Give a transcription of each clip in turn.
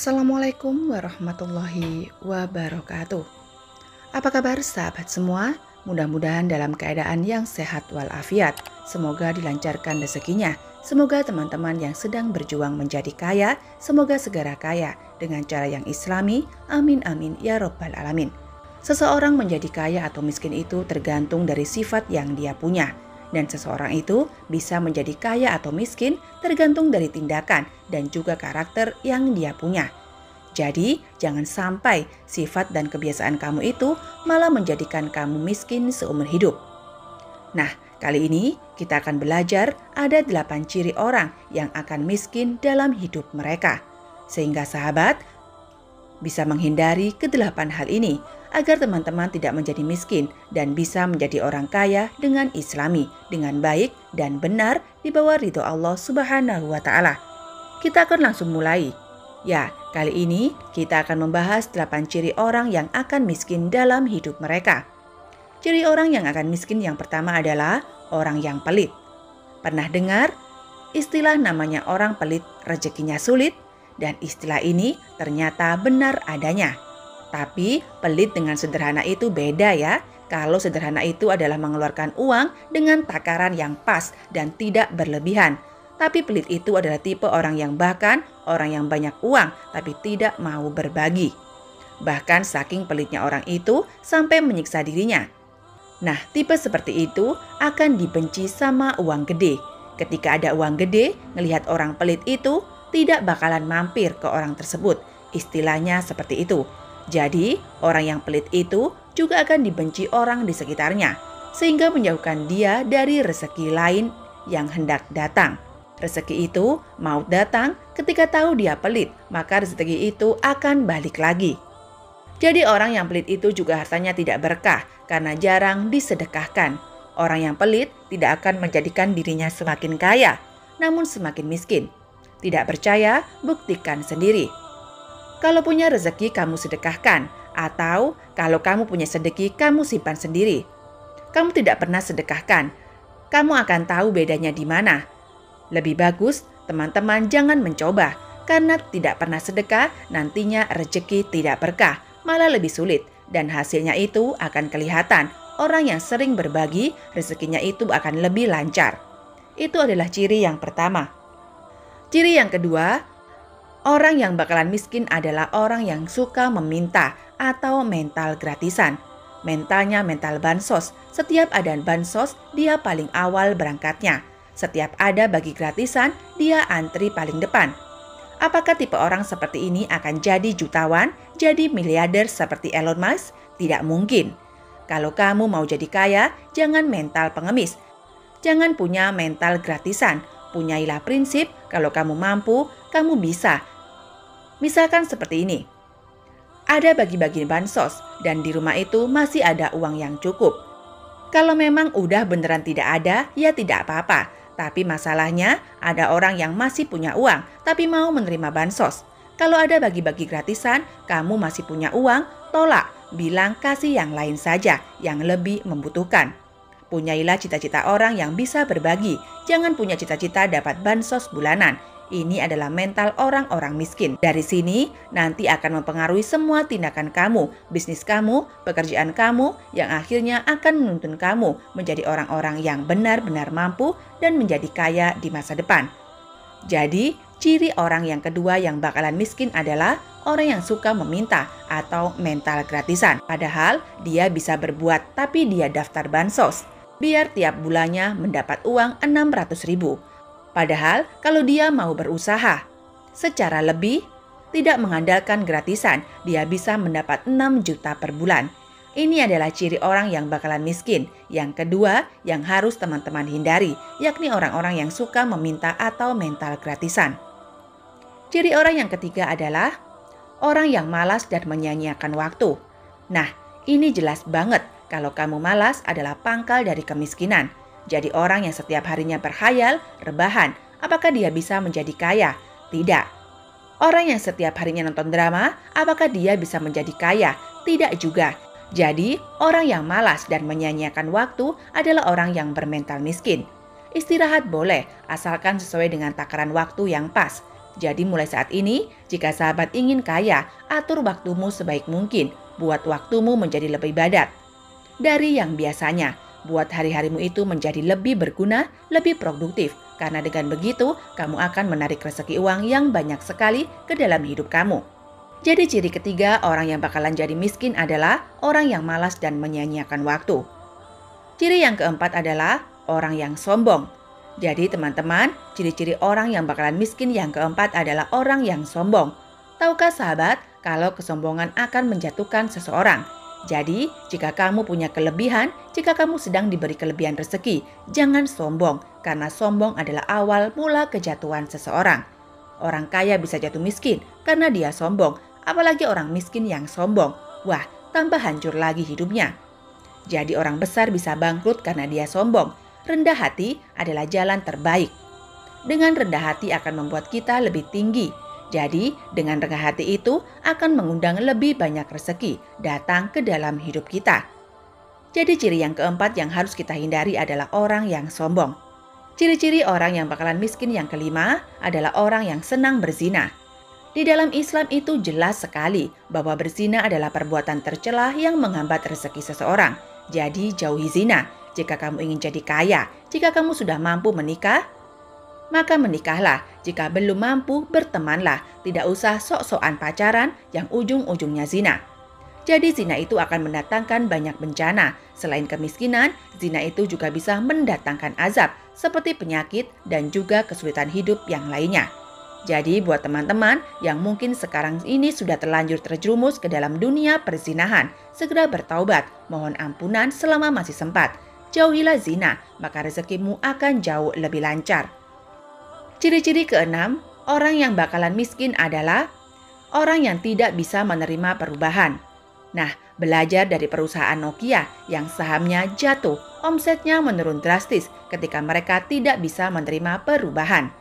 Assalamualaikum warahmatullahi wabarakatuh. Apa kabar sahabat semua? Mudah-mudahan dalam keadaan yang sehat walafiat. Semoga dilancarkan rezekinya. Semoga teman-teman yang sedang berjuang menjadi kaya, semoga segera kaya dengan cara yang islami. Amin amin ya robbal alamin. Seseorang menjadi kaya atau miskin itu tergantung dari sifat yang dia punya. Dan seseorang itu bisa menjadi kaya atau miskin tergantung dari tindakan dan juga karakter yang dia punya. Jadi, jangan sampai sifat dan kebiasaan kamu itu malah menjadikan kamu miskin seumur hidup. Nah, kali ini kita akan belajar ada 8 ciri orang yang akan miskin dalam hidup mereka. Sehingga sahabat bisa menghindari ke-8 hal ini agar teman-teman tidak menjadi miskin dan bisa menjadi orang kaya dengan islami, dengan baik dan benar di bawah ridho Allah Subhanahu wa Ta'ala. Kita akan langsung mulai. Ya, kali ini kita akan membahas 8 ciri orang yang akan miskin dalam hidup mereka. Ciri orang yang akan miskin yang pertama adalah orang yang pelit. Pernah dengar istilah namanya orang pelit rezekinya sulit? Dan istilah ini ternyata benar adanya. Tapi pelit dengan sederhana itu beda ya. Kalau sederhana itu adalah mengeluarkan uang dengan takaran yang pas dan tidak berlebihan. Tapi pelit itu adalah tipe orang yang bahkan orang yang banyak uang tapi tidak mau berbagi. Bahkan saking pelitnya orang itu sampai menyiksa dirinya. Nah, tipe seperti itu akan dibenci sama uang gede. Ketika ada uang gede, ngelihat orang pelit itu tidak bakalan mampir ke orang tersebut. Istilahnya seperti itu. Jadi, orang yang pelit itu juga akan dibenci orang di sekitarnya, sehingga menjauhkan dia dari rezeki lain yang hendak datang. Rezeki itu mau datang ketika tahu dia pelit, maka rezeki itu akan balik lagi. Jadi orang yang pelit itu juga hartanya tidak berkah karena jarang disedekahkan. Orang yang pelit tidak akan menjadikan dirinya semakin kaya, namun semakin miskin. Tidak percaya, buktikan sendiri. Kalau punya rezeki kamu sedekahkan, atau kalau kamu punya sedekah kamu simpan sendiri. Kamu tidak pernah sedekahkan, kamu akan tahu bedanya di mana. Lebih bagus teman-teman jangan mencoba, karena tidak pernah sedekah nantinya rezeki tidak berkah, malah lebih sulit. Dan hasilnya itu akan kelihatan, orang yang sering berbagi rezekinya itu akan lebih lancar. Itu adalah ciri yang pertama. Ciri yang kedua, orang yang bakalan miskin adalah orang yang suka meminta atau mental gratisan. Mentalnya mental bansos. Setiap ada bansos, dia paling awal berangkatnya. Setiap ada bagi gratisan, dia antri paling depan. Apakah tipe orang seperti ini akan jadi jutawan, jadi miliarder seperti Elon Musk? Tidak mungkin. Kalau kamu mau jadi kaya, jangan mental pengemis. Jangan punya mental gratisan. Punyailah prinsip, kalau kamu mampu, kamu bisa. Misalkan seperti ini. Ada bagi-bagi bansos dan di rumah itu masih ada uang yang cukup. Kalau memang udah beneran tidak ada, ya tidak apa-apa. Tapi masalahnya ada orang yang masih punya uang tapi mau menerima bansos. Kalau ada bagi-bagi gratisan, kamu masih punya uang, tolak. Bilang kasih yang lain saja yang lebih membutuhkan. Punyailah cita-cita orang yang bisa berbagi. Jangan punya cita-cita dapat bansos bulanan. Ini adalah mental orang-orang miskin. Dari sini nanti akan mempengaruhi semua tindakan kamu, bisnis kamu, pekerjaan kamu yang akhirnya akan menuntun kamu menjadi orang-orang yang benar-benar mampu dan menjadi kaya di masa depan. Jadi, ciri orang yang kedua yang bakalan miskin adalah orang yang suka meminta atau mental gratisan. Padahal dia bisa berbuat tapi dia daftar bansos. Biar tiap bulannya mendapat uang 600.000. Padahal kalau dia mau berusaha secara lebih, tidak mengandalkan gratisan, dia bisa mendapat 6 juta per bulan. Ini adalah ciri orang yang bakalan miskin. Yang kedua yang harus teman-teman hindari, yakni orang-orang yang suka meminta atau mental gratisan. Ciri orang yang ketiga adalah orang yang malas dan menyia-nyiakan waktu. Nah, ini jelas banget. Kalau kamu malas adalah pangkal dari kemiskinan. Jadi orang yang setiap harinya berhayal, rebahan, apakah dia bisa menjadi kaya? Tidak. Orang yang setiap harinya nonton drama, apakah dia bisa menjadi kaya? Tidak juga. Jadi orang yang malas dan menyia-nyiakan waktu adalah orang yang bermental miskin. Istirahat boleh, asalkan sesuai dengan takaran waktu yang pas. Jadi mulai saat ini, jika sahabat ingin kaya, atur waktumu sebaik mungkin. Buat waktumu menjadi lebih padat dari yang biasanya. Buat hari-harimu itu menjadi lebih berguna, lebih produktif. Karena dengan begitu, kamu akan menarik rezeki uang yang banyak sekali ke dalam hidup kamu. Jadi ciri ketiga orang yang bakalan jadi miskin adalah orang yang malas dan menyia-nyiakan waktu. Ciri yang keempat adalah orang yang sombong. Jadi teman-teman, ciri-ciri orang yang bakalan miskin yang keempat adalah orang yang sombong. Tahukah sahabat, kalau kesombongan akan menjatuhkan seseorang? Jadi, jika kamu punya kelebihan, jika kamu sedang diberi kelebihan rezeki, jangan sombong, karena sombong adalah awal mula kejatuhan seseorang. Orang kaya bisa jatuh miskin karena dia sombong, apalagi orang miskin yang sombong. Wah, tambah hancur lagi hidupnya. Jadi orang besar bisa bangkrut karena dia sombong. Rendah hati adalah jalan terbaik. Dengan rendah hati akan membuat kita lebih tinggi. Jadi, dengan rendah hati itu akan mengundang lebih banyak rezeki datang ke dalam hidup kita. Jadi, ciri yang keempat yang harus kita hindari adalah orang yang sombong. Ciri-ciri orang yang bakalan miskin yang kelima adalah orang yang senang berzina. Di dalam Islam itu jelas sekali bahwa berzina adalah perbuatan tercela yang menghambat rezeki seseorang. Jadi, jauhi zina. Jika kamu ingin jadi kaya, jika kamu sudah mampu menikah, maka menikahlah. Jika belum mampu, bertemanlah. Tidak usah sok-sokan pacaran yang ujung-ujungnya zina. Jadi zina itu akan mendatangkan banyak bencana. Selain kemiskinan, zina itu juga bisa mendatangkan azab seperti penyakit dan juga kesulitan hidup yang lainnya. Jadi buat teman-teman yang mungkin sekarang ini sudah terlanjur terjerumus ke dalam dunia perzinahan, segera bertaubat, mohon ampunan selama masih sempat. Jauhilah zina, maka rezekimu akan jauh lebih lancar. Ciri-ciri keenam, orang yang bakalan miskin adalah orang yang tidak bisa menerima perubahan. Nah, belajar dari perusahaan Nokia yang sahamnya jatuh, omsetnya menurun drastis ketika mereka tidak bisa menerima perubahan.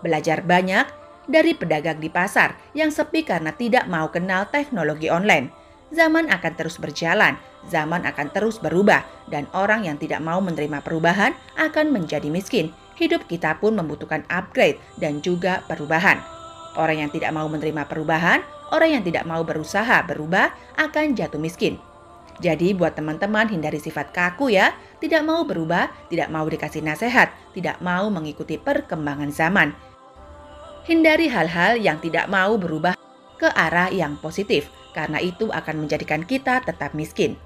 Belajar banyak dari pedagang di pasar yang sepi karena tidak mau kenal teknologi online. Zaman akan terus berjalan, zaman akan terus berubah, dan orang yang tidak mau menerima perubahan akan menjadi miskin. Hidup kita pun membutuhkan upgrade dan juga perubahan. Orang yang tidak mau menerima perubahan, orang yang tidak mau berusaha berubah akan jatuh miskin. Jadi buat teman-teman hindari sifat kaku ya, tidak mau berubah, tidak mau dikasih nasihat, tidak mau mengikuti perkembangan zaman. Hindari hal-hal yang tidak mau berubah ke arah yang positif, karena itu akan menjadikan kita tetap miskin.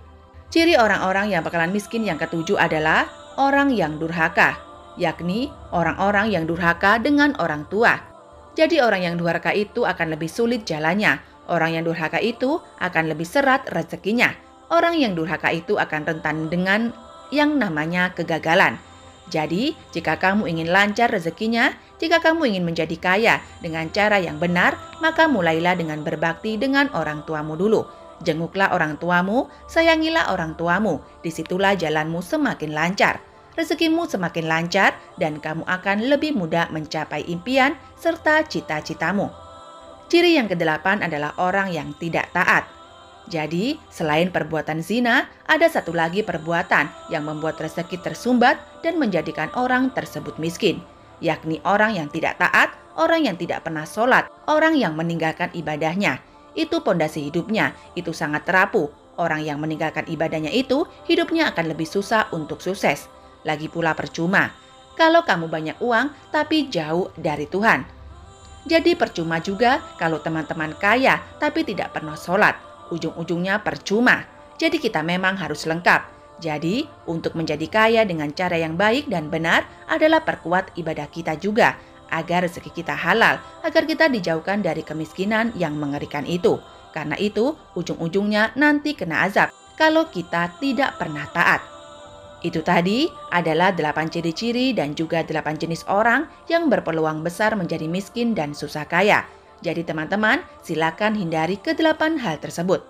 Ciri orang-orang yang bakalan miskin yang ketujuh adalah orang yang durhaka, yakni orang-orang yang durhaka dengan orang tua. Jadi orang yang durhaka itu akan lebih sulit jalannya. Orang yang durhaka itu akan lebih serat rezekinya. Orang yang durhaka itu akan rentan dengan yang namanya kegagalan. Jadi, jika kamu ingin lancar rezekinya, jika kamu ingin menjadi kaya dengan cara yang benar, maka mulailah dengan berbakti dengan orang tuamu dulu. Jenguklah orang tuamu, sayangilah orang tuamu. Disitulah jalanmu semakin lancar. Rezekimu semakin lancar dan kamu akan lebih mudah mencapai impian serta cita-citamu. Ciri yang kedelapan adalah orang yang tidak taat. Jadi, selain perbuatan zina, ada satu lagi perbuatan yang membuat rezeki tersumbat dan menjadikan orang tersebut miskin, yakni orang yang tidak taat, orang yang tidak pernah sholat, orang yang meninggalkan ibadahnya. Itu pondasi hidupnya, itu sangat rapuh. Orang yang meninggalkan ibadahnya itu, hidupnya akan lebih susah untuk sukses. Lagi pula percuma kalau kamu banyak uang tapi jauh dari Tuhan. Jadi percuma juga kalau teman-teman kaya tapi tidak pernah sholat. Ujung-ujungnya percuma. Jadi kita memang harus lengkap. Jadi untuk menjadi kaya dengan cara yang baik dan benar adalah perkuat ibadah kita juga, agar rezeki kita halal, agar kita dijauhkan dari kemiskinan yang mengerikan itu. Karena itu ujung-ujungnya nanti kena azab kalau kita tidak pernah taat. Itu tadi adalah 8 ciri-ciri dan juga 8 jenis orang yang berpeluang besar menjadi miskin dan susah kaya. Jadi teman-teman, silakan hindari ke-8 hal tersebut.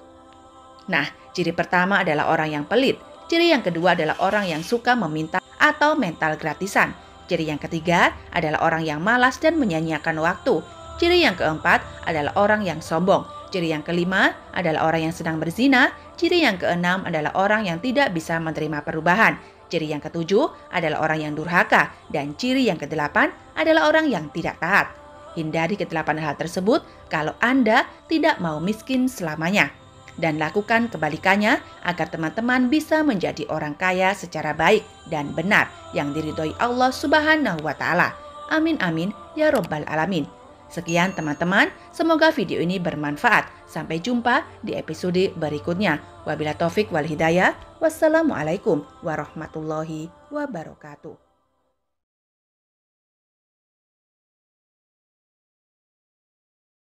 Nah, ciri pertama adalah orang yang pelit. Ciri yang kedua adalah orang yang suka meminta atau mental gratisan. Ciri yang ketiga adalah orang yang malas dan menyia-nyiakan waktu. Ciri yang keempat adalah orang yang sombong. Ciri yang kelima adalah orang yang sedang berzina. Ciri yang keenam adalah orang yang tidak bisa menerima perubahan. Ciri yang ketujuh adalah orang yang durhaka. Dan ciri yang kedelapan adalah orang yang tidak taat. Hindari kedelapan hal tersebut kalau Anda tidak mau miskin selamanya. Dan lakukan kebalikannya agar teman-teman bisa menjadi orang kaya secara baik dan benar yang diridhoi Allah Subhanahu wa Ta'ala. Amin amin ya robbal alamin. Sekian teman-teman, semoga video ini bermanfaat. Sampai jumpa di episode berikutnya. Wabillahi taufik wal hidayah. Wassalamualaikum warahmatullahi wabarakatuh.